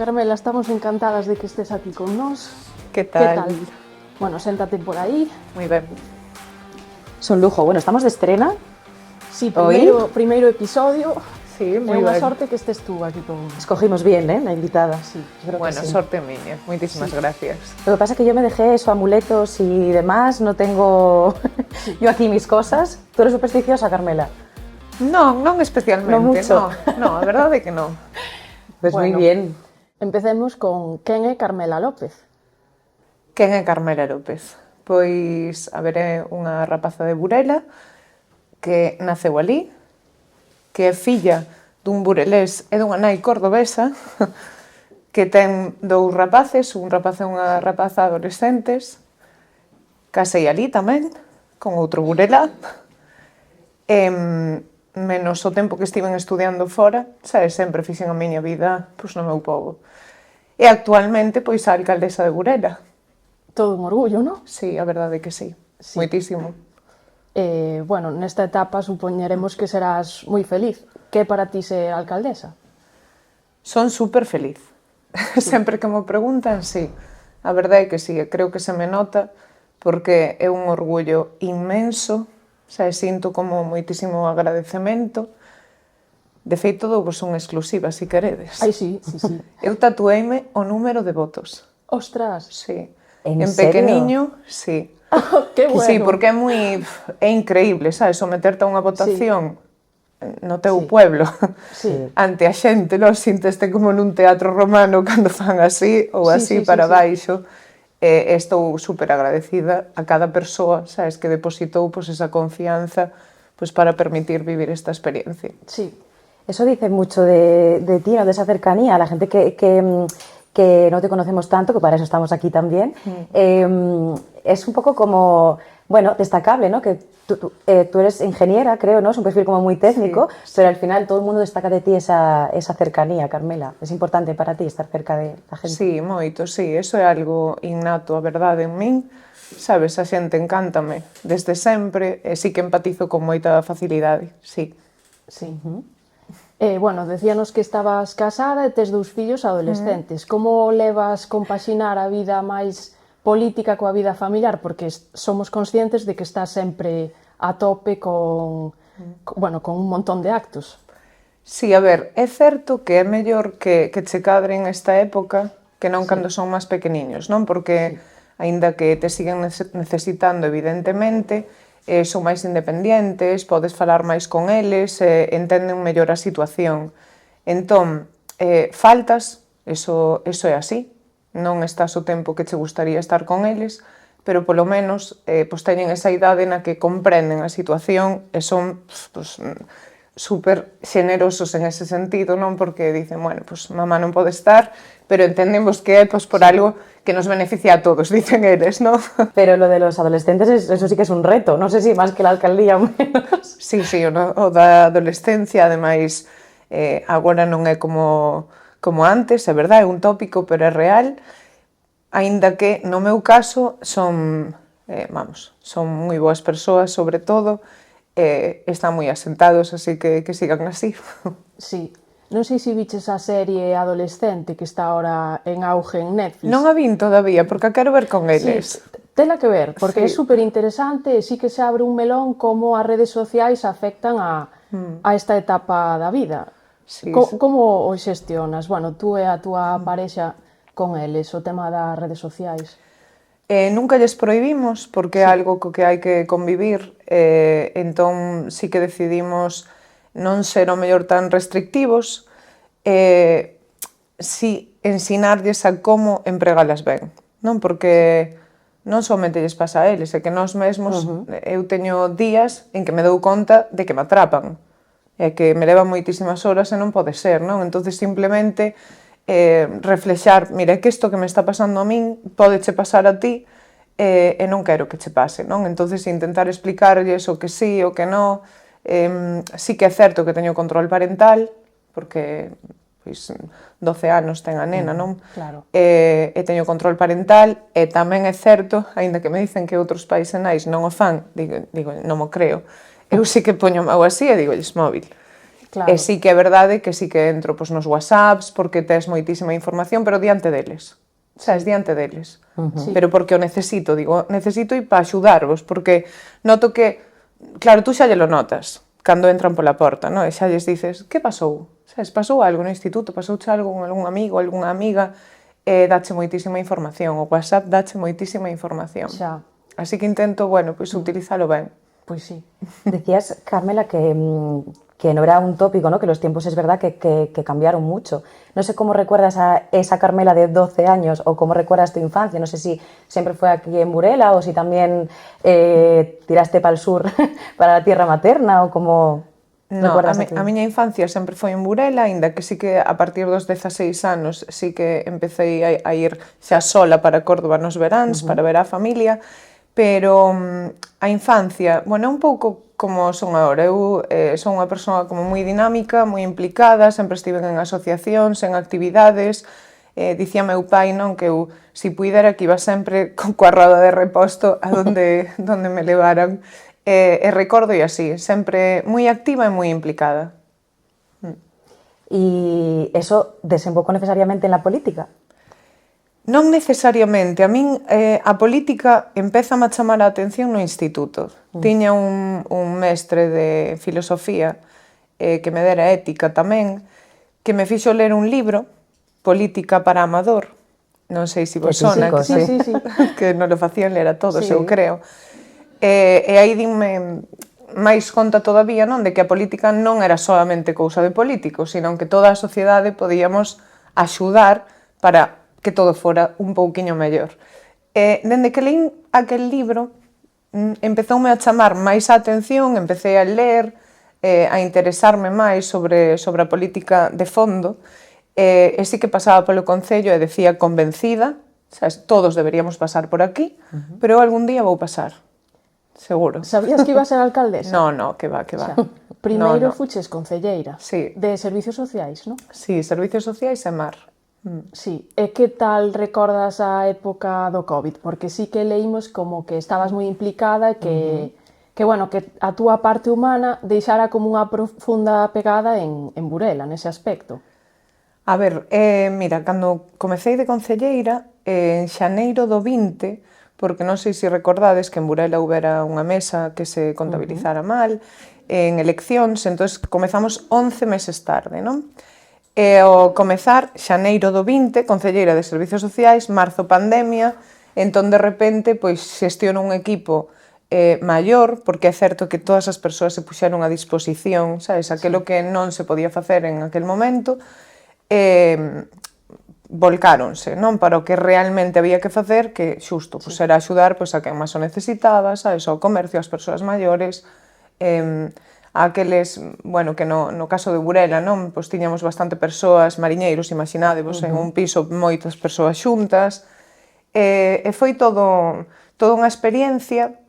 Carmela, estamos encantadas de que estés aquí con nós. Que tal? Bueno, séntate por aí. Moi ben. Es un lujo. Bueno, estamos de estrena. Sí, primeiro episodio. Sí, moi É unha ben. sorte que estés tú aquí con... Escogimos bien, la invitada. Sí. Bueno, sí. sorte miña. Moitísimas gracias. Lo que pasa es que yo me dejé eso, amuletos y demás, no tengo yo aquí mis cosas. ¿Tú eres supersticiosa, Carmela? Non especialmente, Non mucho. no, a verdade é que non. Pues Bueno. muy bien. Empecemos con quen é Carmela López. Quen é Carmela López? Pois, a ver, é unha rapaza de Burela que naceu ali, que é filla dun burelés e dunha nai cordobesa, que ten dous rapaces, un rapaz e unha rapaza adolescentes. Casei ali tamén, con outro burelá. Menos o tempo que estiven estudiando fora, sabes, sempre fixen a miña vida pois, no meu pobo. E actualmente, pois, a alcaldesa de Burela. Todo un orgullo, non? Sí, a verdade é que sí. Sí. Moitísimo. Bueno, nesta etapa supoñeremos que serás moi feliz. Que é para ti ser alcaldesa? Son super feliz. Sí. Sempre que me preguntan, sí. A verdade é que sí, creo que se me nota porque é un orgullo inmenso, sabes, sinto como moitísimo agradecemento. De feito, douvos unha exclusiva, se queredes. Ai, sí. Eu tatueime o número de votos. Ostras, Sí. En serio? Pequeniño, sí. que bueno. Sí, porque é increíble, sabes, someterte a unha votación no teu Sí. pueblo, Sí. ante a xente, non sinteste como nun teatro romano cando fan así ou Sí, así sí, para sí. baixo. Estou super agradecida a cada persoa, sabes, que depositou pois, esa confianza pois, para permitir vivir esta experiencia. Sí. Eso dice mucho de ti, ¿no? De esa cercanía, la gente que no te conocemos tanto, que para eso estamos aquí también. Es un poco como, bueno, destacable, ¿no? Que tú eres ingeniera, creo, ¿no? Es un perfil como muy técnico, Sí. pero al final todo el mundo destaca de ti esa cercanía, Carmela. Es importante para ti estar cerca de la gente. Sí, moito, sí, eso é algo innato, a verdade, en min. Sabes, a xente encántame desde sempre e sí que empatizo con moita facilidade, sí. Sí. Bueno, decíanos que estabas casada e tes dous fillos adolescentes. Como levas compaxinar a vida máis política coa vida familiar? Porque somos conscientes de que estás sempre a tope con un montón de actos. Sí, a ver, é certo que é mellor que che cadren esta época que non cando son máis pequeniños, non? Porque, aínda que te siguen necesitando, evidentemente, son máis independientes, podes falar máis con eles, entenden mellor a situación. Entón, faltas, eso é así, non estás o tempo que che gustaría estar con eles, pero polo menos pois teñen esa idade na que comprenden a situación e son pois, super xenerosos en ese sentido, non? Porque dicen, bueno, pois mamá non pode estar, pero entendemos que é pois, por algo que nos beneficia a todos, dicen eles, non? Pero lo de los adolescentes, eso sí que es un reto. No sé si más que la alcaldía o menos. Sí, o da adolescencia, ademais, agora non é como antes, é verdade, é un tópico, pero é real, aínda que, no meu caso, son moi boas persoas, sobre todo, están moi asentados, así que sigan así. Sí. Non sei se viches a serie adolescente que está ahora en auge en Netflix. Non a vin todavía, porque a quero ver con eles. Sí, tela que ver, porque é Sí. super interesante e sí que se abre un melón como as redes sociais afectan a esta etapa da vida. Sí, Como o xestionas? Bueno, tú e a túa parexa con eles, o tema das redes sociais. Nunca lles prohibimos, porque é algo co que hai que convivir, entón sí que decidimos non ser o mellor tan restrictivos, si ensinarlles a como empregalas ben, non? Porque non somente lles pasa a eles, é que nós mesmos, eu teño días en que me dou conta de que me atrapan, e que me levan moitísimas horas e non pode ser, non? Entonces simplemente reflexar, mira, é que isto que me está pasando a min pode che pasar a ti e non quero que che pase, non? Entonces intentar explicarlles o que sí, o que non. Sí que é certo que teño control parental, porque pois, 12 anos ten a nena, non? Claro. E teño control parental, e tamén é certo, aínda que me dicen que outros pais e nais non o fan, digo, non mo creo. Eu sí que poño mau así e digolles móvil. Claro. E sí que é verdade que sí que entro pois, nos WhatsApps porque tes moitísima información, pero diante deles. Sabes, diante deles. Sí. Pero porque o necesito, digo, necesito ir para axudarvos, porque noto que, claro, tú xa lle lo notas cando entran pola porta, non? E xa lles dices, que pasou? Sabes, pasou algo no instituto, pasouche algo con algún amigo, algunha amiga, dache moitísima información, o WhatsApp dache moitísima información. Xa. Así que intento, bueno, pois utilizalo ben. Pois sí. Decías, Carmela, que no era un tópico, ¿no? Que los tiempos es verdad que cambiaron mucho. No sé cómo recuerdas a esa Carmela de 12 años o cómo recuerdas tu infancia. No sé si siempre fue aquí en Burela o si también tiraste para el sur, para la tierra materna o cómo No, recuerdas a miña infancia sempre foi en Burela, aínda que sí que a partir dos 16 anos sí que empecé a ir xa sola para Córdoba nos veráns, para ver a familia, pero a infancia, bueno, é un pouco como son agora. Eu son unha persoa como moi dinámica, moi implicada, sempre estive en asociacións, en actividades. Dicía meu pai, non, que eu, si puidera, que iba sempre coa roda de reposto a donde me levaran. E recordo e así, sempre moi activa e moi implicada. ¿Y eso desembocó necesariamente en la política? Non necesariamente. A min a política empeza a chamar a atención no instituto. Tiña un mestre de filosofía que me dera ética tamén, que me fixo ler un libro, Política para Amador. Non sei se vos sona, típico, sí. que non lo facían ler a todos, Sí. eu creo. E aí dinme máis conta todavía, non, de que a política non era solamente cousa de políticos, sino que toda a sociedade podíamos axudar para que todo fora un pouquiño mellor. Dende que leín aquel libro, empezoume a chamar máis a atención, empecé a ler, a interesarme máis sobre a política de fondo, e sí que pasaba polo Concello e decía convencida, sabes, todos deberíamos pasar por aquí, pero eu algún día vou pasar. Seguro. Sabías que iba a ser alcaldesa? No, que va. Xa. Primeiro No. fuches concelleira. Sí. De Servicios Sociais, non? Sí, Servicios Sociais e Mar. Sí. E que tal recordas a época do COVID? Porque sí que leímos como que estabas moi implicada e que bueno, que a túa parte humana deixara como unha profunda pegada en Burela, nese aspecto. A ver, mira, cando comecei de concelleira, en xaneiro do 20, porque non sei se recordades que en Burela houbera unha mesa que se contabilizara mal, en eleccións, entón comezamos 11 meses tarde, non? E ao comezar, xaneiro do 20, concelleira de Servicios Sociais, marzo pandemia, entón de repente pois xestiono un equipo maior, porque é certo que todas as persoas se puxeron a disposición, sabes, aquilo que non se podía facer en aquel momento, volcáronse, non, para o que realmente había que facer, que xusto, pois era axudar pois a quen máis o necesitaba, sabes, ao comercio, ás persoas maiores, a aqueles, bueno, que no caso de Burela, non, pois tiñamos bastante persoas, mariñeiros, imaginadevos, en un piso moitas persoas xuntas, e foi todo unha experiencia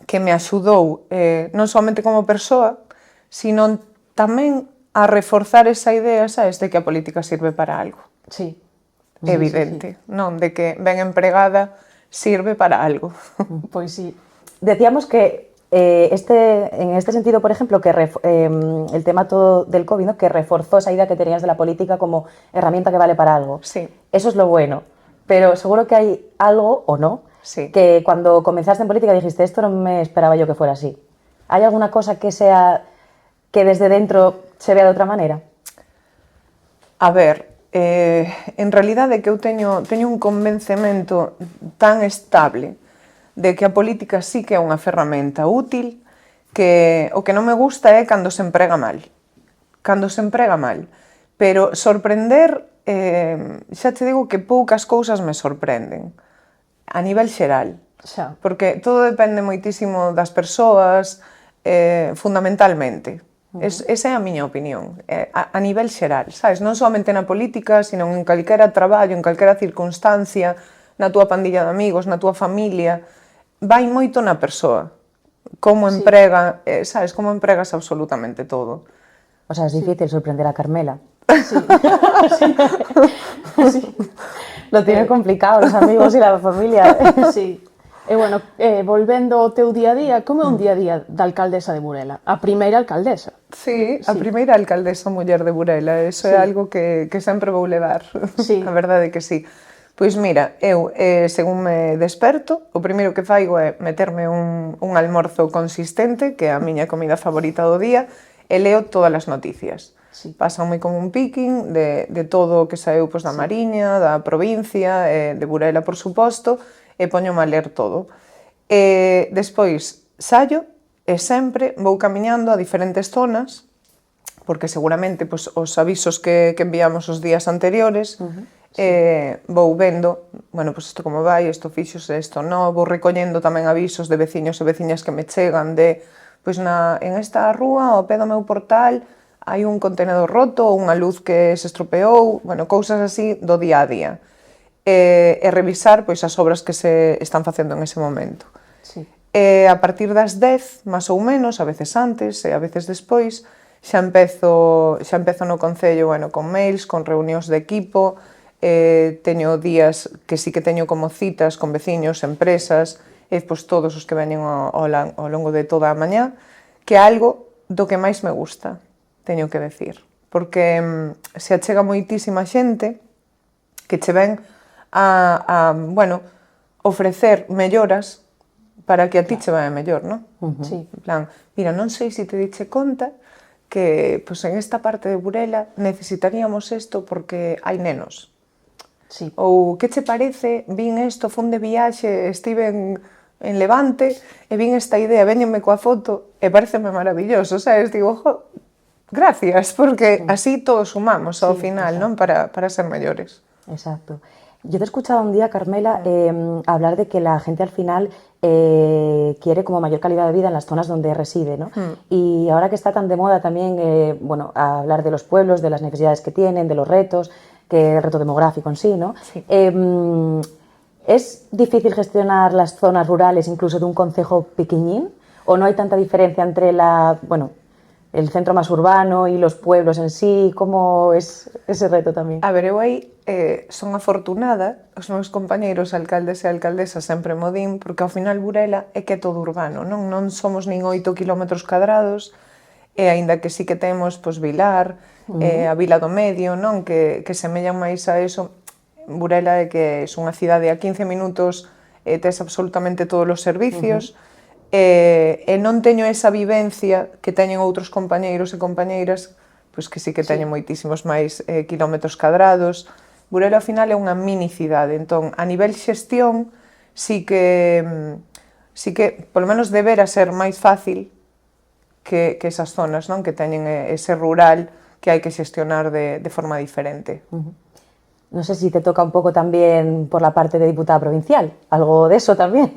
que me axudou non somente como persoa, sino tamén a reforzar esa idea, sabes, de que a política sirve para algo. Sí. Evidente, non? De que ben empregada sirve para algo. Pois sí. Decíamos que en este sentido, por ejemplo, que el tema todo del COVID, ¿no? Que reforzó esa idea que tenías de la política como herramienta que vale para algo. Sí. Eso es lo bueno. Pero seguro que hay algo, o no, Sí. que cuando comenzaste en política dijiste, esto no me esperaba yo que fuera así. ¿Hay alguna cosa que desde dentro se vea de otra manera? A ver, en realidade que eu teño un convencemento tan estable de que a política sí que é unha ferramenta útil, que o que non me gusta é cando se emprega mal. Cando se emprega mal. Pero sorprender, xa te digo que poucas cousas me sorprenden. A nivel xeral. Xa. Porque todo depende moitísimo das persoas, fundamentalmente. Esa é a miña opinión, a nivel xeral, sabes? Non somente na política, sino en calquera traballo, en calquera circunstancia, na túa pandilla de amigos, na túa familia, vai moito na persoa. Como emprega, sabes? Como empregas absolutamente todo. O sea, es difícil sorprender a Carmela. Sí. Lo tiene complicado los amigos y la familia. Sí. E, bueno, volvendo ao teu día a día, como é un día a día da alcaldesa de Burela? A primeira alcaldesa. Sí, a primeira alcaldesa muller de Burela, eso é algo que sempre vou levar, a verdade é que sí. Pois mira, eu, según me desperto, o primeiro que faigo é meterme un almorzo consistente, que é a miña comida favorita do día, e leo todas as noticias. Pasan moi como un picking de todo o que saeu da Mariña, da provincia, de Burela, por suposto, e poñome a ler todo. Despois, sallo, e sempre vou camiñando a diferentes zonas, porque seguramente os avisos que enviamos os días anteriores, vou vendo, bueno, isto como vai, isto fixose, isto non, vou recollendo tamén avisos de veciños e veciñas que me chegan de, en esta rúa, ao pé do meu portal, hai un contenedor roto ou unha luz que se estropeou, bueno, cousas así do día a día. E revisar as obras que se están facendo en ese momento. A partir das 10, máis ou menos, a veces antes e a veces despois, xa empezo no Concello, bueno, con mails, con reunións de equipo, teño días que sí que teño como citas con veciños, empresas, e todos os que veñen ao longo de toda a mañá, que é algo do que máis me gusta, teño que decir, porque se achega moitísima xente que che ven a ofrecer melloras para que a ti che vai mellor, non? En plan, mira, non sei se te diche conta que en esta parte de Burela necesitaríamos isto porque hai nenos. Ou que che parece, vin isto, fun de viaxe, estive en Levante e vin esta idea, véñenme coa foto e pareceme maravilloso, sabes? Digo, gracias, porque así todos sumamos ao final, non? Para ser mellores. Exacto. Yo te he escuchado un día, Carmela, hablar de que la gente al final quiere como mayor calidad de vida en las zonas donde reside, ¿no? Y ahora que está tan de moda también, hablar de los pueblos, de las necesidades que tienen, de los retos, que el reto demográfico en sí, ¿no? ¿Es difícil gestionar las zonas rurales incluso de un concejo pequeñín? ¿O no hay tanta diferencia entre el centro más urbano y los pueblos en sí? ¿Cómo es ese reto tamén? A ver, eu aí son afortunada, os meus compañeiros alcaldes e alcaldesas sempre mo din, porque ao final Burela é que é todo urbano, non somos nin 8 km cadrados, e aínda que sí que temos Vilar, a Vila do Medio, non, que semellan máis a eso, Burela é que é unha cidade a 15 minutos, tes absolutamente todos os servicios, e non teño esa vivencia que teñen outros compañeiros e compañeiras que sí que teñen moitísimos máis kilómetros cadrados. Burela ao final é unha mini cidade, entón a nivel xestión sí que polo menos debera ser máis fácil que esas zonas, non, que teñen ese rural que hai que xestionar de forma diferente. No sé si te toca un poco también por la parte de diputada provincial, algo de eso tamén.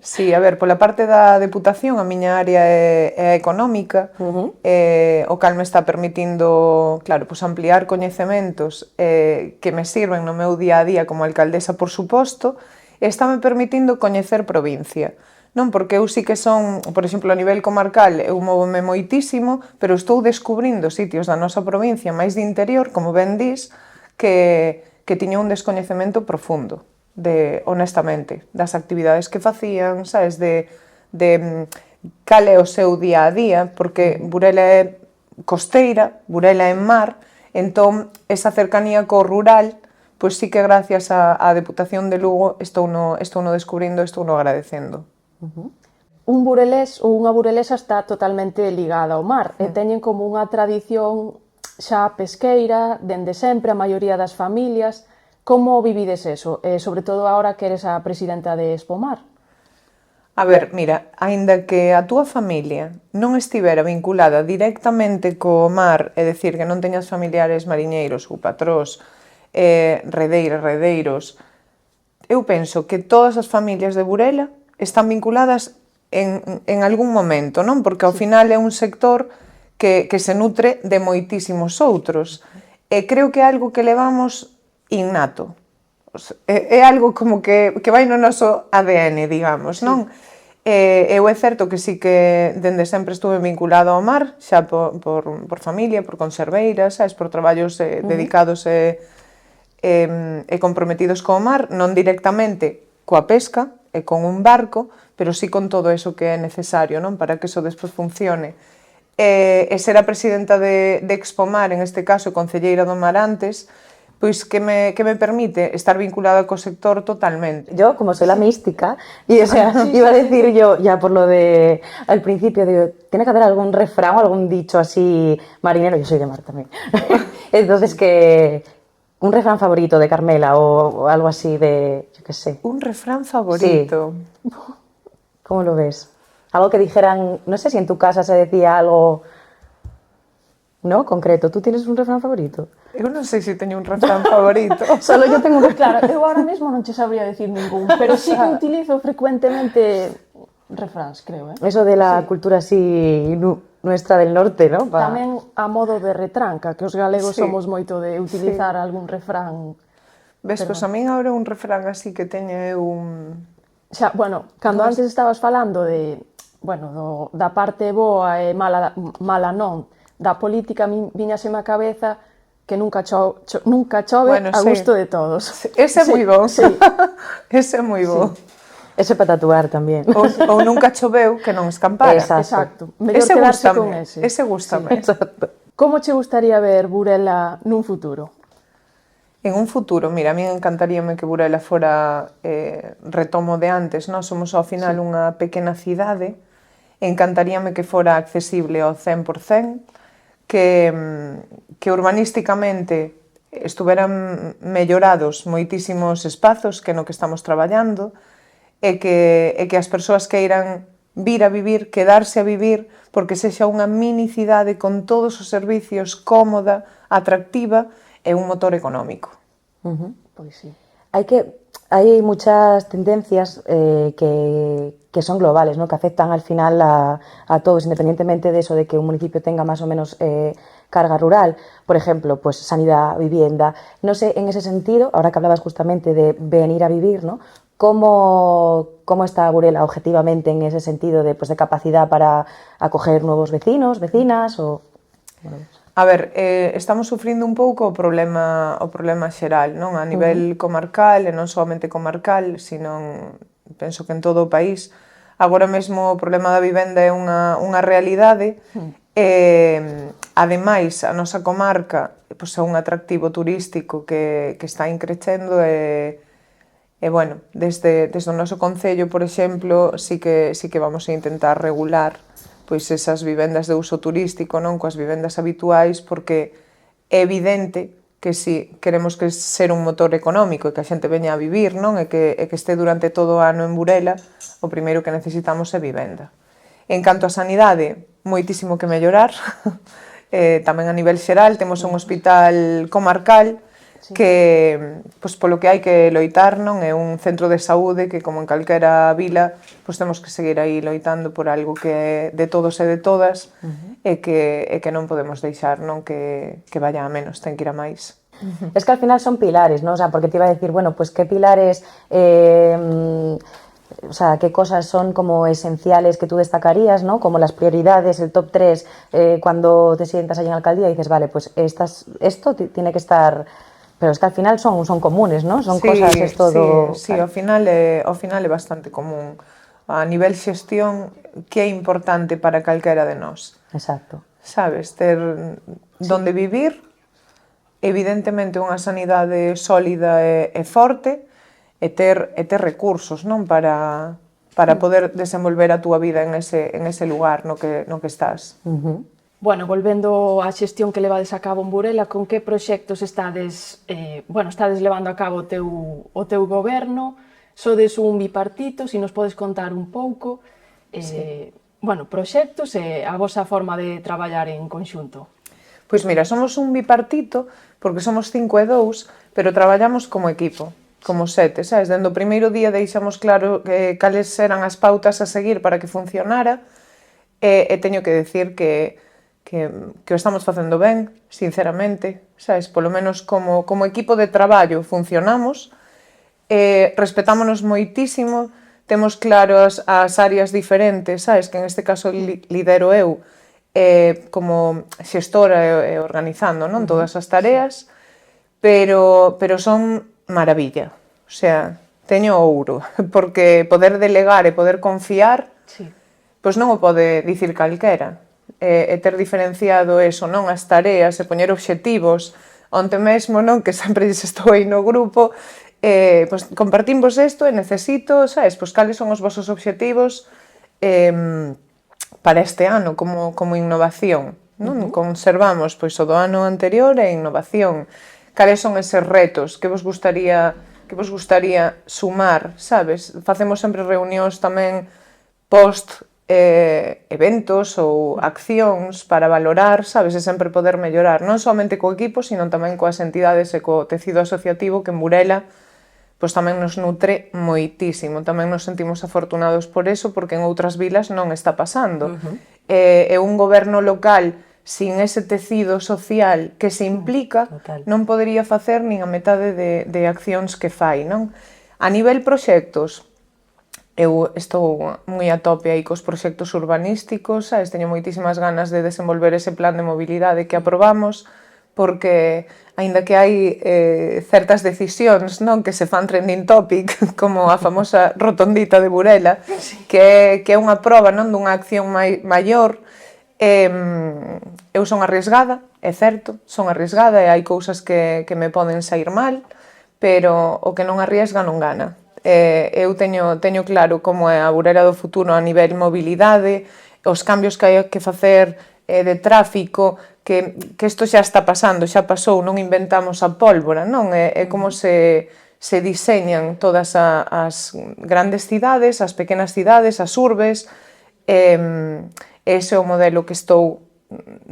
Sí, a ver, pola parte da Deputación, a miña área é económica, o cal me está permitindo, claro, ampliar coñecementos que me sirven no meu día a día como alcaldesa, por suposto, e estáme permitindo coñecer provincia. Non, porque eu sí que son, por exemplo, a nivel comarcal, eu móvome moitísimo, pero estou descubrindo sitios da nosa provincia máis de interior, como ben dis, que tiña un descoñecemento profundo, honestamente, das actividades que facían, sabes, de cal é o seu día a día, porque Burela é costeira, Burela é mar, entón esa cercanía co rural, pois sí que gracias á Deputación de Lugo estou no descubrindo, estou no agradecendo. Un burelés ou unha burelesa está totalmente ligada ao mar e teñen como unha tradición xa pesqueira, dende sempre, a maioría das familias. Como vivides eso? Sobre todo agora que eres a presidenta de Expomar. A ver, mira, aínda que a túa familia non estivera vinculada directamente co mar, é dicir, que non teñas familiares mariñeiros ou patrós, redeiros, eu penso que todas as familias de Burela están vinculadas en algún momento, non? Porque ao final é un sector que se nutre de moitísimos outros. E creo que é algo que levamos innato. É algo como que vai no noso ADN, digamos, non? Eu é certo que sí que dende sempre estuve vinculado ao mar, xa por familia, por conserveiras, sabes, por traballos dedicados e comprometidos co mar, non directamente coa pesca, e con un barco, pero sí con todo eso que é necesario, non? Para que eso despois funcione. E ser a presidenta de Expomar, en este caso, concelleira do Marantes, pois que me permite estar vinculada co sector totalmente. Yo, como soy la mística, y o sea, Sí, iba a sí, decir yo, ya por lo de al principio, digo, tiene que haber algún refrán o algún dicho así marinero, yo soy de mar también. Entonces, que un refrán favorito de Carmela o algo así de, yo qué sé. Un refrán favorito. ¿Cómo lo ves? Algo que dijeran, no sé si en tu casa se decía algo, ¿no? Concreto. ¿Tú tienes un refrán favorito? Eu non sei se teño un refrán favorito. Solo yo tengo un refrán. Claro, eu ahora mesmo non che sabría decir ningún, pero sí que utilizo frecuentemente refráns, creo, Eso de la cultura así nuestra del norte, ¿no? Tamén a modo de retranca, que os galegos Sí. somos moito de utilizar algún refrán. Ves, pois a min agora un refrán así que teño eu un... Xa, bueno, cando antes estabas falando de, bueno, da parte boa e mala non, da política, viñaseme a cabeza que nunca chove Bueno, a sí. gusto de todos. Ese é moi bo. Sí. Ese é moi bo. Eso para tatuar tamén. Ou nunca choveu que non escampara. Exacto. Exacto. Mellor Ese quedarse gústame. con ese. Ese gústame. Exacto. Como che gustaría ver Burela nun futuro? En un futuro, mira, a mí encantaríame que Burela fora retomo de antes, non? Somos ao final unha pequena cidade, encantaríame que fora accesible ao 100%, que urbanísticamente estuveran mellorados moitísimos espazos que no que estamos traballando e que as persoas queiran vir a vivir, quedarse a vivir, porque sexa unha mini cidade con todos os servicios, cómoda, atractiva e un motor económico. Pois sí. Hay muchas tendencias que son globales, ¿no? Que afectan al final a todos, independientemente de eso, de que un municipio tenga más o menos carga rural. Por ejemplo, pues sanidad, vivienda. No sé, en ese sentido, ahora que hablabas justamente de venir a vivir, ¿no? ¿Cómo está Burela objetivamente en ese sentido de capacidad para acoger nuevos vecinos, vecinas? O... A ver, estamos sufrindo un pouco o problema xeral, non? A nivel comarcal, e non somente comarcal, sino penso que en todo o país. Agora mesmo o problema da vivenda é unha realidade. Ademais, a nosa comarca pois, é un atractivo turístico que está increcendo e bueno, desde o noso concello, por exemplo, sí que vamos a intentar regular pois esas vivendas de uso turístico, non, coas vivendas habituais, porque é evidente que si queremos que ser un motor económico e que a xente veña a vivir, non, e que este durante todo o ano en Burela, o primeiro que necesitamos é vivenda. En canto á sanidade, moitísimo que mellorar. Tamén a nivel xeral temos un hospital comarcal que, pois, polo que hai que loitar, non, é un centro de saúde que, como en calquera vila, pois temos que seguir aí loitando por algo que é de todos e de todas e que non podemos deixar, non, que vaya a menos, ten que ir a máis. Es que al final son pilares, ¿no? O sea, porque te iba a decir, bueno, pues qué pilares, o sea, qué cosas son como esenciales que tú destacarías, ¿no? Como las prioridades, el top 3, cuando te sientas allí en la alcaldía y dices, vale, pues esto tiene que estar... Pero es que al final son comunes, ¿no? Son cosas, es todo... Sí, ao final é bastante común. A nivel xestión, que é importante para calquera de nós. Exacto. Sabes, ter donde vivir, evidentemente unha sanidade sólida e forte, e ter recursos, non, para poder desenvolver a túa vida en ese lugar no que estás. Bueno, volvendo á xestión que levades a cabo en Burela, con que proxectos estades levando a cabo o teu goberno? Sodes un bipartito, se nos podes contar un pouco, bueno, proxectos e a vosa forma de traballar en conxunto. Pois mira, somos un bipartito porque somos 5 e 2, pero traballamos como equipo, como 7, sabes? Dende o primeiro día deixamos claro cales eran as pautas a seguir para que funcionara e teño que decir que o estamos facendo ben, sinceramente, sabes? Polo menos como equipo de traballo funcionamos, respetámonos moitísimo, temos claras as áreas diferentes, sabes? Que en este caso lidero eu, como xestora e organizando, non, todas as tareas, pero son maravilla. O sea, teño ouro, porque poder delegar e poder confiar, Sí. pois non o pode dicir calquera. E ter diferenciado eso, non, as tareas, e poñer obxectivos. Onte mesmo, non, que sempre estou aí no grupo, pois compartimos isto e necesito, sabes, pois cales son os vosos obxectivos para este ano como innovación, non? Conservamos pois o do ano anterior e innovación. Cales son eses retos que vos gustaría sumar, sabes? Facemos sempre reunións tamén post eventos ou accións para valorar, sabes, e sempre poder mellorar, non somente co equipo, sino tamén coas entidades e co tecido asociativo que en Burela pois tamén nos nutre moitísimo. Tamén nos sentimos afortunados por eso, porque en outras vilas non está pasando. E un goberno local sin ese tecido social que se implica non podería facer nin a metade de accións que fai, non? A nivel proxectos, eu estou moi a tope aí cos proxectos urbanísticos, sabes? Teño moitísimas ganas de desenvolver ese plan de mobilidade que aprobamos, porque, aínda que hai certas decisións, non, que se fan trending topic, como a famosa rotondita de Burela, que é unha proba, non, dunha acción maior, eu son arriesgada, é certo, son arriesgada e hai cousas que me poden sair mal, pero o que non arriesga non gana. Eu teño claro como é a Burela do futuro a nivel mobilidade, os cambios que hai que facer de tráfico, que isto xa está pasando, xa pasou, non inventamos a pólvora, non? É como se diseñan todas as grandes cidades, as pequenas cidades, as urbes, ese é o modelo que estou,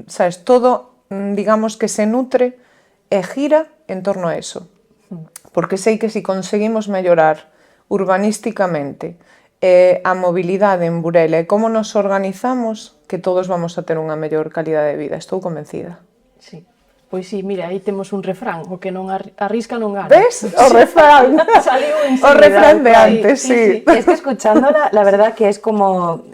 sabes, todo, digamos que se nutre e gira en torno a eso. Porque sei que se conseguimos mellorar urbanísticamente a mobilidade en Burela e como nos organizamos, que todos vamos a ter unha mellor calidade de vida, estou convencida. Sí. Pois sí, mira, aí temos un refrán, o que non arrisca non gana. ¿Ves? O refrán. Saliu O refrán de antes, sí. Es que escuchándola, la verdad que es como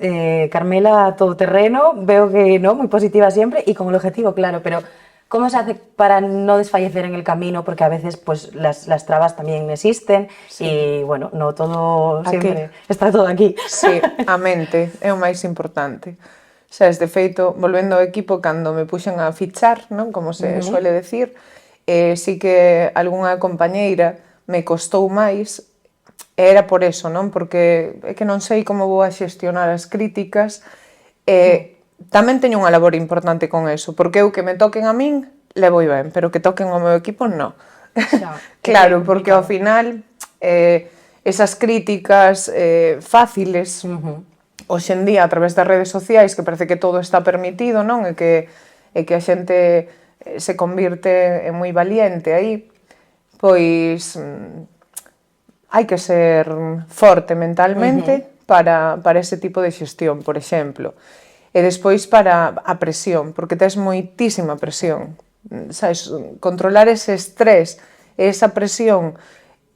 Carmela todoterreno, veo que no, muy positiva siempre y con el objetivo claro, pero ¿cómo se hace para no desfallecer en el camino? Porque a veces pues las trabas también existen y bueno, no todo siempre está todo aquí. Sí, a mente é o máis importante. Sabes, de feito, volvendo ao equipo, cando me puxen a fichar, non, como se suele decir, sí que algunha compañeira me costou máis, e era por eso, non? Porque é que non sei como vou a xestionar as críticas, tamén teño unha labor importante con eso, porque eu que me toquen a min, levo ben, pero que toquen ao meu equipo, non. Claro, porque ao final, esas críticas fáciles, hoxe en día, a través das redes sociais, que parece que todo está permitido, non? E que a xente se convirte en moi valiente aí, pois hai que ser forte mentalmente para ese tipo de xestión, por exemplo. E despois para a presión, porque tes moitísima presión. Sabes, controlar ese estrés, esa presión,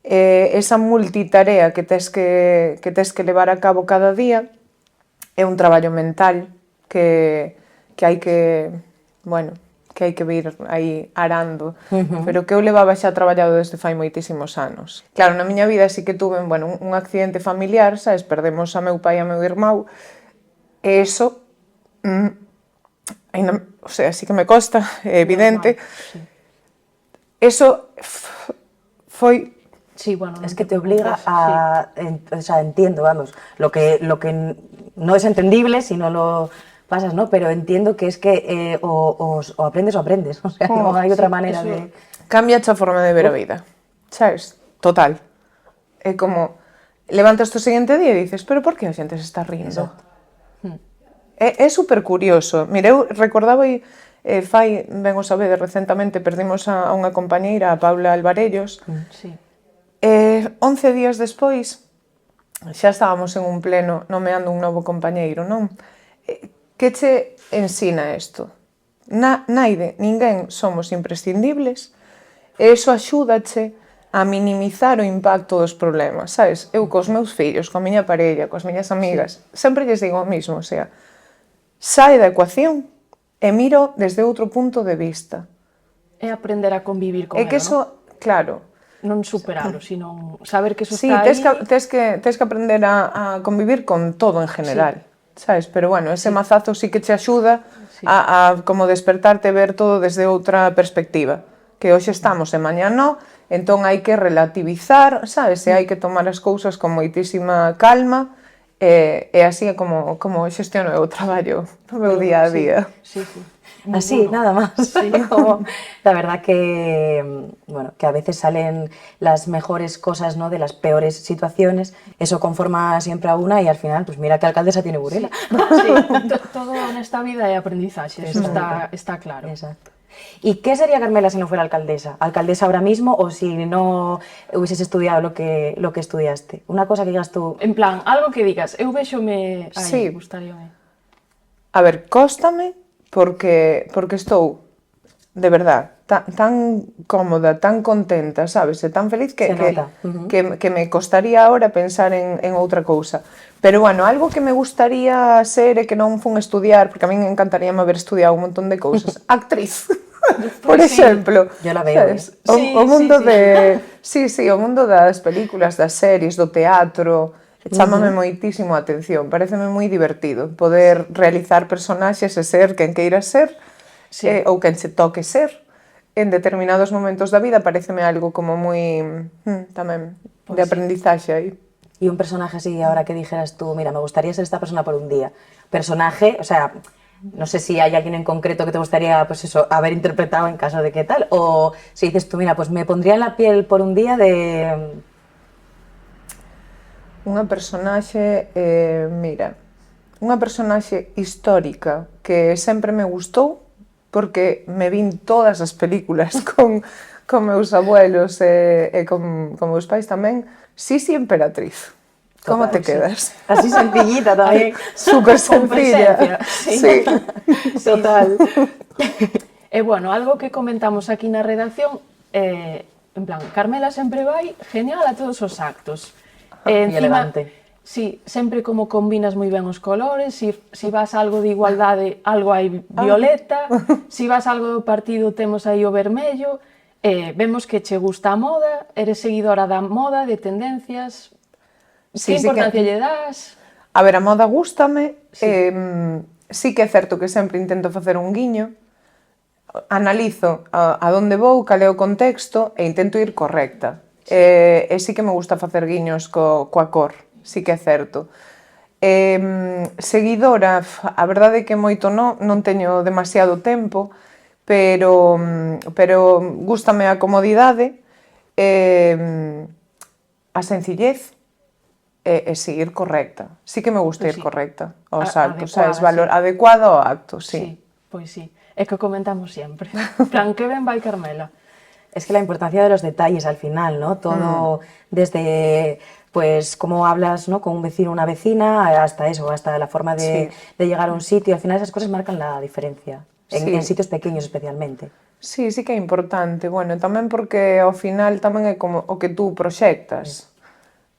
esa multitarea que tes que levar a cabo cada día, é un traballo mental que hai que, bueno, que hai que vir aí arando, pero que eu levaba xa traballado desde fai moitísimos anos. Claro, na miña vida sí que tuve, bueno, un accidente familiar, sabes, perdemos a meu pai e a meu irmão, e eso, o sea, sí que me costa, é evidente. Eso foi... Sí, bueno, es que te obliga a... O sea, entiendo, vamos, lo que no es entendible si no lo pasas, ¿no? Pero entiendo que es que o aprendes o aprendes, o sea, no hay otra manera de... Cambia a forma de ver a vida, sabes? Total. É como, levantas o seguinte día e dices, pero por que a xente se está rindo? É super curioso. Mira, eu recordaba fai, ben o sabedes, recentemente perdimos a unha compañeira, a Paula Alvarellos, 11 días despois xa estábamos en un pleno nomeando un novo compañeiro, non? Que che ensina isto? Naide, ninguén somos imprescindibles e iso axúdache a minimizar o impacto dos problemas, sabes? Eu cos meus fillos, coa miña parella, coas miñas amigas, sempre lles digo o mismo, o sea, sae da ecuación e miro desde outro punto de vista. É aprender a convivir con ela, que eso, claro, non superalo, sino saber que eso Sí, está aí. tes que aprender a convivir con todo en general, sabes? Pero bueno, ese mazazo sí que te axuda a como despertarte e ver todo desde outra perspectiva. Que hoxe estamos e mañá non, entón hai que relativizar, sabes? E hai que tomar as cousas con moitísima calma, e así é como xestiono o traballo no meu día a día. Sí, sí. Así, nada más. Como, la verdad que, bueno, que a veces salen las mejores cosas, ¿no?, de las peores situaciones. Eso conforma siempre a una y al final, pues mira que alcaldesa tiene Burela. Sí, todo nesta vida é aprendizaxe, eso está claro. Exacto. ¿Y qué sería Carmela si no fuera alcaldesa? ¿Alcaldesa ahora mismo o si no hubieses estudiado lo que estudiaste? Una cosa que digas tú... En plan, algo que digas, eu véxome aí, Sí. gustaríame. A ver, cóstame porque estou, de verdad, tan cómoda, tan contenta, sabes, e tan feliz Se nota. que me costaría ahora pensar en outra cousa. Pero bueno, algo que me gustaría ser e que non fun estudiar, porque a min encantaría haber estudiado un montón de cousas, actriz. Por Pois sí. exemplo, Yo la veo, sabes? Sí, O mundo sí, sí. de... Sí, o mundo das películas, das series, do teatro, chámame moitísimo a atención, pareceme moi divertido poder realizar personaxes e ser quen queira ser, ou quen se toque ser, en determinados momentos da vida, pareceme algo como moi, tamén, de aprendizaxe aí. Y un personaje así, ahora que dijeras tú, mira, me gustaría ser esta persona por un día. Personaje, o sea, no sé si hay alguien en concreto que te gustaría, pues eso, haber interpretado en caso de qué tal, o si dices tú, mira, pues me pondría en la piel por un día de... Unha personaxe, mira, unha personaxe histórica que sempre me gustou porque me vin todas as películas con meus abuelos e con meus pais tamén. Sisi Emperatriz. Como te quedas? Así sencillita también. Súper Con sencilla. presencia, sí. Total. E bueno, algo que comentamos aquí na redacción, en plan, Carmela sempre vai genial a todos os actos. Moi elegante. Sí, sempre como combinas moi ben os colores, si vas a algo de igualdade, algo hai violeta, si vas a algo do partido temos aí o vermello, vemos que che gusta a moda, eres seguidora da moda, de tendencias, que importancia lle das? A ver, a moda gústame, sí que é certo que sempre intento facer un guiño, analizo a donde vou, cal é o contexto e intento ir correcta. E sí que me gusta facer guiños coa cor, sí que é certo. Seguidora, a verdade é que moito non teño demasiado tempo, pero gústame a comodidade, a sencillez e seguir correcta. Sí que me gusta ir correcta aos actos, sabes, adecuado ao acto, sí. Sí, pois sí. É que comentamos sempre. En plan, que ben vai Carmela. Es que la importancia de los detalles al final, ¿no? Todo desde, pues, cómo hablas, ¿no?, con un vecino o una vecina, hasta eso, hasta la forma de llegar a un sitio. Al final esas cosas marcan la diferencia, en sitios pequeños especialmente. Sí, sí que é importante. Bueno, tamén porque ao final tamén é como o que tú proxectas.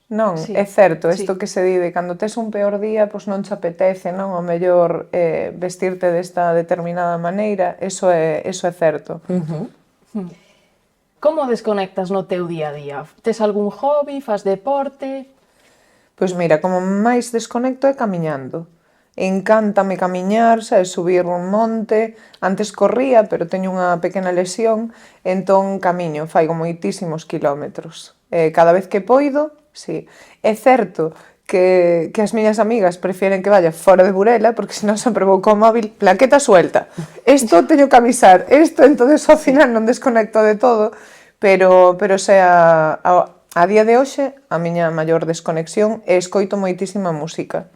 Non, é certo, isto que se di de cando tes un peor día, pois non te apetece, non? O mellor vestirte desta determinada maneira, eso é certo. Como desconectas no teu día a día? Tes algún hobby, fas deporte? Pois mira, como máis desconecto é camiñando. Encántame camiñar, sabes, subir un monte. Antes corría, pero teño unha pequena lesión, entón camiño, faigo moitísimos kilómetros. Cada vez que poido, sí. É certo que as miñas amigas prefieren que vaya fora de Burela, porque senón sempre vou co móvil, plaqueta suelta. Isto teño que avisar, isto, entonces ao final non desconecto de todo, pero sea, a día de hoxe, a miña maior desconexión é escoito moitísima música.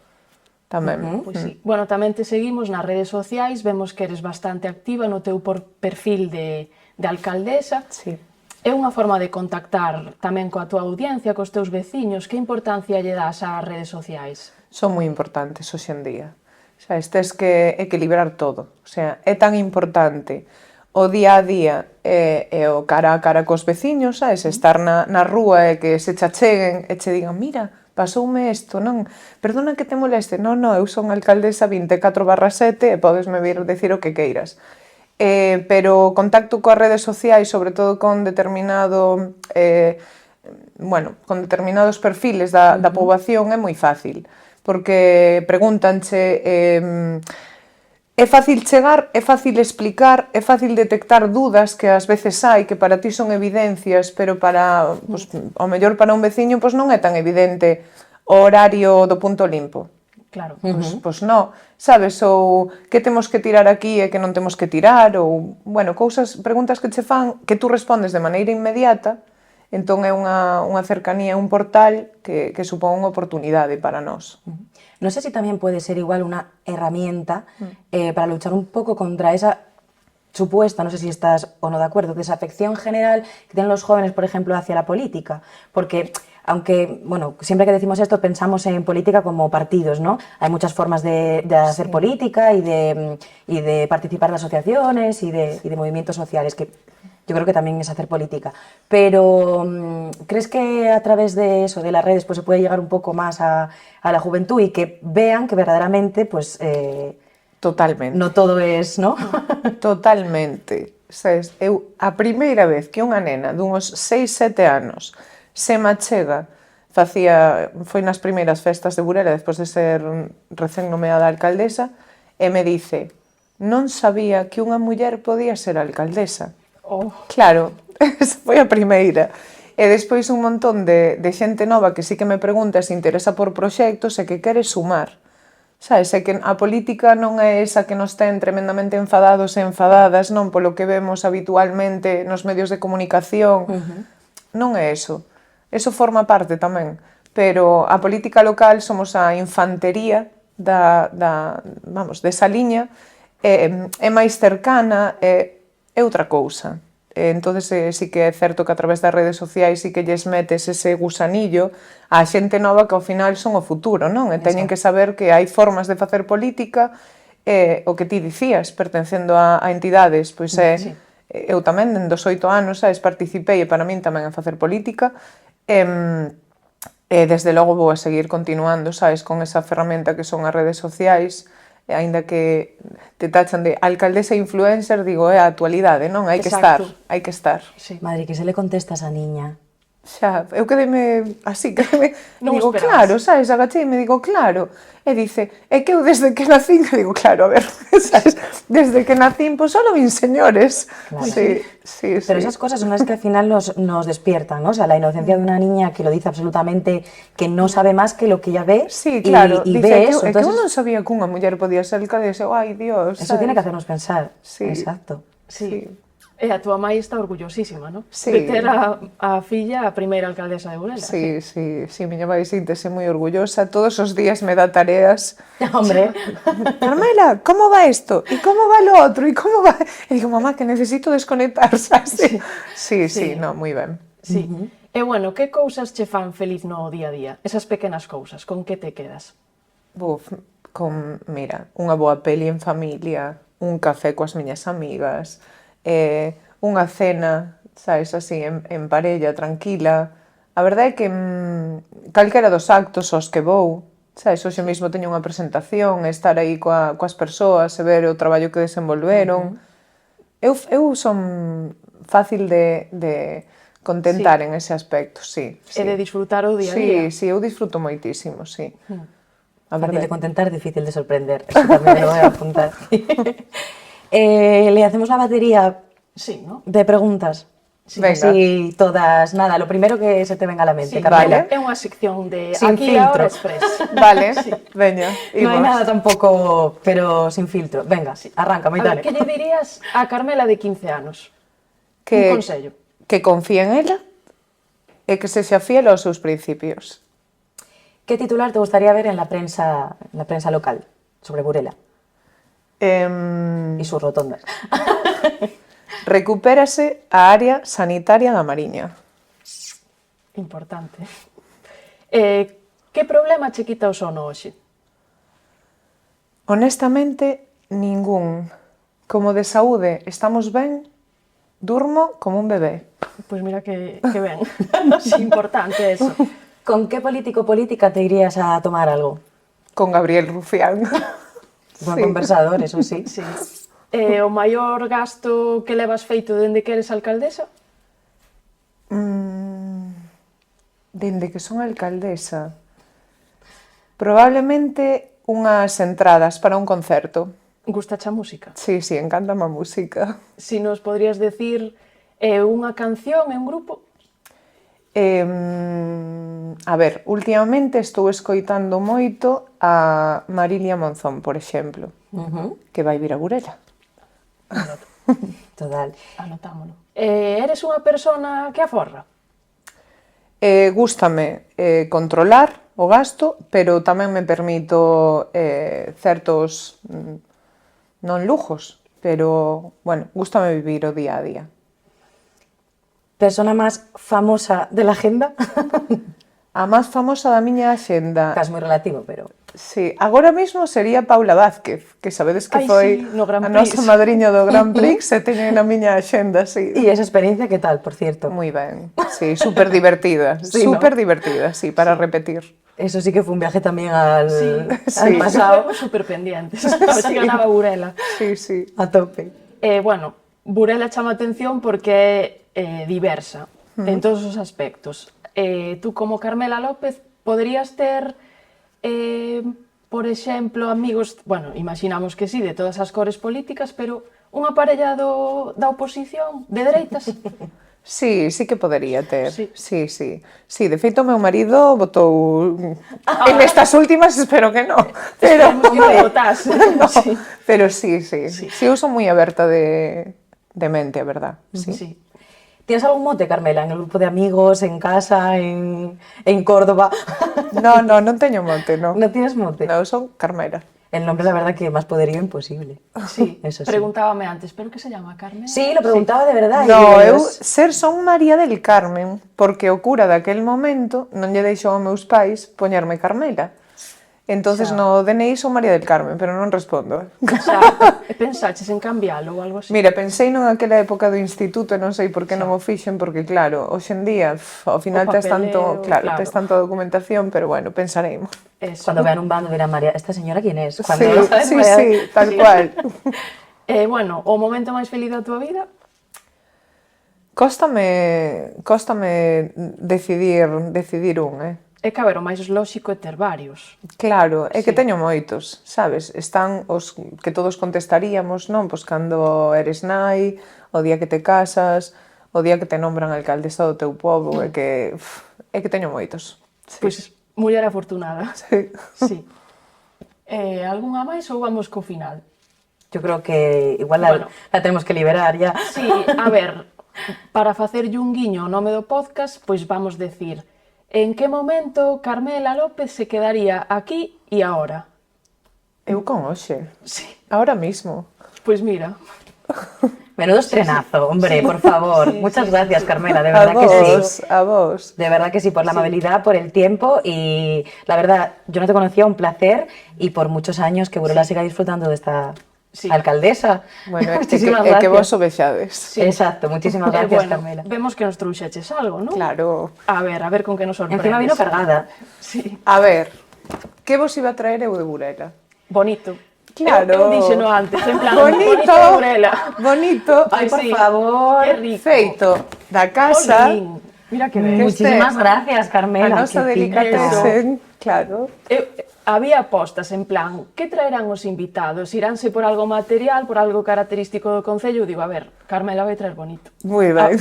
Tamén. Pois sí. Bueno, tamén te seguimos nas redes sociais, vemos que eres bastante activa no teu perfil de alcaldesa. Sí. É unha forma de contactar tamén coa tua audiencia, cos teus veciños. Que importancia lle das ás redes sociais? Son moi importantes hoxe en día. Sabes, tes que equilibrar todo. O sea, é tan importante o día a día e o cara a cara cos veciños, sabes, estar na rúa e que se che acheguen e che digan, mira, pasoume isto, non? Perdona que te moleste, non, eu son alcaldesa 24/7 e podesme vir decir o que queiras. pero o contacto coas redes sociais, sobre todo con determinados perfiles da poboación, é moi fácil, porque pregúntanche é fácil chegar, é fácil explicar, é fácil detectar dúdas que ás veces hai, que para ti son evidencias, pero para, ao mellor para un veciño, non é tan evidente o horario do punto limpo. Claro. Pois non, sabes, ou que temos que tirar aquí e que non temos que tirar, ou, bueno, preguntas que che fan que tú respondes de maneira inmediata, entón é unha cercanía, un portal que supón unha oportunidade para nós. No sé si también puede ser igual una herramienta para luchar un poco contra esa supuesta, no sé si estás o no de acuerdo, desafección general que tienen los jóvenes, por ejemplo, hacia la política, porque aunque, bueno, siempre que decimos esto pensamos en política como partidos, ¿no? Hay muchas formas de hacer política y de participar en asociaciones y de movimientos sociales, que yo creo que también es hacer política. Pero, ¿crees que a través de eso, de las redes, pues se puede llegar un poco más a la juventud y que vean que verdaderamente, pues... Totalmente. No todo es, ¿no? Totalmente. Sabes, a primeira vez que unha nena dunhos 6-7 anos se machega, foi nas primeiras festas de Burela, despois de ser recén nomeada alcaldesa, e me dice, non sabía que unha muller podía ser alcaldesa. Claro, esa foi a primeira. E despois un montón de xente nova que sí que me pregunta se interesa por proxectos e que quere sumar. Sabes, é que a política non é esa que nos ten tremendamente enfadados e enfadadas, non polo que vemos habitualmente nos medios de comunicación. Non é eso. Eso forma parte tamén. Pero a política local somos a infantería desa liña, é máis cercana, é outra cousa. Entón, sí que é certo que a través das redes sociais sí que lles metes ese gusanillo á xente nova que ao final son o futuro, non? E teñen que saber que hai formas de facer política, o que ti dicías, pertencendo a entidades, pois eu tamén, dende os 8 anos, sabes, participei e para min tamén a facer política, e desde logo vou a seguir continuando, sabes, con esa ferramenta que son as redes sociais, e aínda que te tachan de alcaldesa e influencer, digo, é a actualidade, non? Hai que estar, hai que estar. Madre, que se le contesta a esa niña? Xa, eu quedeme así, digo, esperabas. claro, sabes, agachei e me digo, claro, e dice, é que eu desde que nacín, que digo, claro, a ver, sabes, desde que nacín, pois solo vin señores. Claro. Sí. Pero esas cosas son las que al final nos despiertan, ¿no? O sea, la inocencia de una niña que lo dice absolutamente, que no sabe más que lo que ella ve. Sí, claro, y dice, ve que eso. eu Entonces, non sabía que unha muller podía ser alcaldesa, ai, Dios, eso sabes? tiene que hacernos pensar. Sí. Exacto. Sí. E a túa mãe está orgullosísima, non? Sí. De ter a filla a primeira alcaldesa de Burela. Sí, miña vai síntese moi orgullosa, todos os días me dá tareas. Hombre. Carmela, ¿cómo va esto? ¿Y cómo va lo otro? ¿Y cómo va? E digo, mamá, que necesito desconectar, sabes? Sí, no, moi ben. Sí. E bueno, que cousas che fan feliz no día a día? Esas pequenas cousas, con que te quedas? Mira, unha boa peli en familia, un café coas miñas amigas, unha cena, sabes, así, en parella, tranquila. A verdade é que calquera dos actos aos que vou, sabes, hoxe mesmo teño unha presentación, estar aí coas persoas e ver o traballo que desenvolveron. Eu son fácil de contentar en ese aspecto, sí. E de disfrutar o día a día. Sí, eu disfruto moitísimo, sí. Fácil de contentar, difícil de sorprender. Eso también lo voy a apuntar. Le hacemos la batería de preguntas. Sí, venga. Así todas, nada, lo primero que se te venga a la mente, Sí, Carmela. vale. É unha sección de Sin aquí filtro. ahora express. Vale, veña, No hay nada tampoco, pero sin filtro. Venga, arranca, A ver, Maitane. que lle dirías a Carmela de 15 anos? Que, Un consello. Que confíe en ela e que sexa fiel aos seus principios. ¿Qué titular te gustaría ver en la prensa local sobre Burela y sus rotondas? Recupérase a área sanitaria da Mariña. Importante. Que problema che quita o sono hoxe? Honestamente, ningún. Como de saúde estamos ben, durmo como un bebé. Pois mira que ben. Sí, importante eso. ¿Con qué político o política te irías a tomar algo? Con Gabriel Rufián. Buen conversador, eso sí. Sí. O maior gasto que levas feito dende que eres alcaldesa? Dende que son alcaldesa, probablemente unhas entradas para un concerto. Gustache a música? Sí, encántame a música. Si nos podrías decir unha canción e un grupo? A ver, últimamente estou escoitando moito a Marilia Monzón, por exemplo, que vai vir a Burela. Total. Anotámolo. Eres unha persona que aforra? Gústame controlar o gasto, pero tamén me permito certos, non lujos, pero, bueno, gústame vivir o día a día. Persona máis famosa de la agenda? A máis famosa da miña axenda, Es moi relativo, pero... sí, agora mesmo sería Paula Vázquez, que sabedes que Ai, foi sí, no Grand a Prix. nosa madriña do Grand Prix e teño na miña axenda, sí. E esa experiencia, que tal, por cierto? Moi ben, sí, súper divertida, Sí, súper divertida, sí, para repetir. Eso sí que fue un viaje también al Sí. Pasado pasado. super pendientes. A ver si ganaba Burela. Sí, sí. A tope. Bueno, Burela chama a atención porque é diversa en todos os aspectos. Tú, como Carmela López, poderías ter, por exemplo, amigos, bueno, imaginamos que sí, de todas as cores políticas, pero unha parella da oposición, de dereitas? Sí, sí que podería ter. Sí. Sí. Sí, de feito, o meu marido votou en estas últimas, espero que non. Pero, Esperemos que non votase. Sí. pero sí. Sí, eu son moi aberta de mente, a verdad. Sí. Sí. ¿Tienes algún mote, Carmela, en el grupo de amigos, en casa, en Córdoba? No, non teño mote, non. ¿No tienes mote? No, eu son Carmela. El nombre, la verdad, que más poderío imposible. Sí, Eso sí. preguntábame antes, ¿pero qué se llama, Carmen? Sí, lo preguntaba de verdad. No, y digo, eu ser son María del Carmen, porque o cura daquel momento non lle deixou aos meus pais poñerme Carmela. Entonces no DNI son María del Carmen, pero non respondo. Xa, pensaches en cambialo ou algo así? Mira, pensei non aquela época do instituto e non sei por que non o fixen, porque claro, hoxe en día, ao final O tes tanto, papeleo, claro. tes tanta documentación, pero bueno, pensaremos. Eso. Cuando vean un bando dirán, María, ¿esta señora quién es? Cuando Sí, lo sabes, sí, María- sí, tal cual. Bueno, o momento máis feliz da tua vida? Cóstame decidir un, É que, a ver, o máis lóxico é ter varios. Claro, é que Sí. teño moitos, sabes? Están os que todos contestaríamos, non? Pois cando eres nai, o día que te casas, o día que te nombran alcaldesa do teu pobo, é que teño moitos. Sí. Pois, muller afortunada. Sí. Sí. Algunha máis ou vamos co final? Yo creo que igual Bueno. la tenemos que liberar ya. Sí, a ver, para facerlle un guiño ao nome do podcast, pois vamos decir en que momento Carmela López se quedaría aquí e ahora? Eu con hoxe, Sí. ahora mismo. Pois mira, Menudo estrenazo, hombre, por favor. Muchas gracias, Carmela, de A verdad que sí. vos, a vos. De verdad que sí, por la amabilidad, por el tiempo y la verdad, yo no te conocía, un placer y por muchos años que Burela siga disfrutando de esta Sí. alcaldesa. Bueno, é Muchísimas que gracias. vos o vexades. Sí. Exacto, muchísimas gracias, bueno, Carmela. vemos que nos trouxeches algo, non? Claro. A ver con que nos sorprendes. Encima vino cargada. Sí, A ver, que vos iba a traer eu de Burela? bonito. Claro. Eu díxeno antes, en plan, Bonito, de Burela. bonito, Ay, por sí. favor. Qué rico. feito da casa, Jolín, mira que ben. Muchísimas este- gracias, a Carmela. nosa qué fina. delicatessen, claro. Había apostas en plan, que traerán os invitados? Iránse por algo material, por algo característico do Concello? Digo, a ver, Carmela vai traer bonito. Moi ben.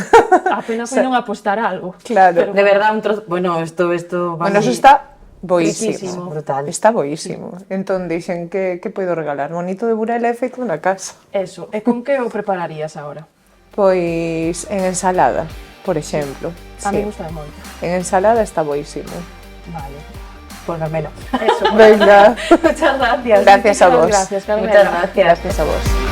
A pena foi non apostar algo. Claro. Pero De verdad, un trozo... Bueno, esto... Bueno, vamos. eso está boísimo. Riquísimo. Brutal. Está boísimo. Entón dixen que poido regalar. Bonito de Burela é feito na casa. Eso, e con que o prepararías agora? Pois en ensalada, por exemplo. A mí Sí. gusta moito. En ensalada está boísimo. Vale. Pues Carmela. Eso. Venga. Muchas gracias. Gracias a vos. Gracias, Carmela. Muchas gracias. Gracias a vos.